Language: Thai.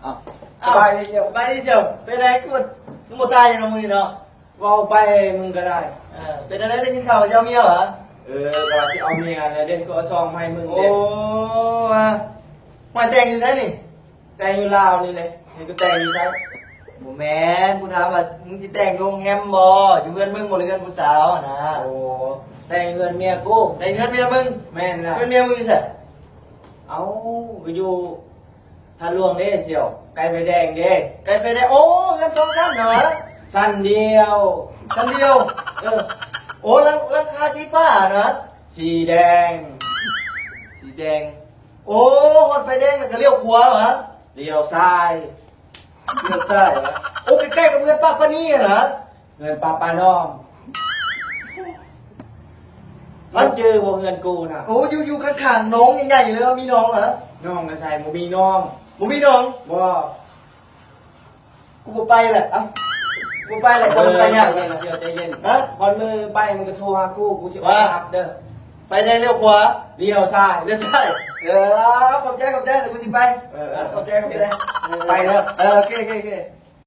อ้าวสบายดีเชียว สบายดีเชียวเป็นไรกูมึงบ่ตายยังมึงเนาะ เว้าไปมึงก็ได้ เป็นอะไรได้ยินข่าวว่าจะเอาเมียเหรอ ก็ว่าสิเอาเมียแล้วเด็กก็เอาซองมาให้มึง โอ้ เด็ก มาแต่งอยู่ใช่นี่ แต่งอยู่ลาวนี่เลยนี่ก็แต่งอยู่ใช่ บ่แม่นกูถามว่ามึงสิแต่งโรงแรมบ่อยู่เงินมึงบ่หรือเงินผู้สาวนะ โอ้แต่งเงินเมียกู แต่งเงินเมียมึง แม่นละ เงินเมียมึงอยู่ไส เอาก็อยู่ทะลวงเด้เชียวไก่ไฟแดงเด้ ไกลไฟได้โอ้เงิน2ชั้นเหรอ สั้นเดียว ชั้นเดียวโอ้ราคาสีฟ้านะ สีแดง สีแดงโอ้ฮอดไฟแดงแล้วก็เลี้ยวขวาเหรอ เลี้ยวซ้าย เลี้ยวซ้ายเหรอโอ้ใกล้ๆกับเงินป้าปานี่เหรอ เงินปลาปาน้อมมันเจอบ่เงินกูน่ะ โอ้อยู่ข้างๆน้องใหญ่ๆเลยว่ามีน้องเหรอ น้องก็ใส่บ่มีน้อง บ่มีน้อง บ่ กูบ่ไปแหละเอ้ากูไปแหละคนไปเนี่ย ใจเย็นเชียวใจเย็น ฮะ พอมือไปมึงก็โทรหากูสิ ว่า รับเด้อ ไปได้เลี้ยวขวา เลี้ยวซ้าย เลี้ยวซ้ายขอบใจเดี๋ยวกูสิไป เออ ขอบใจ ไปเด้อ โอเค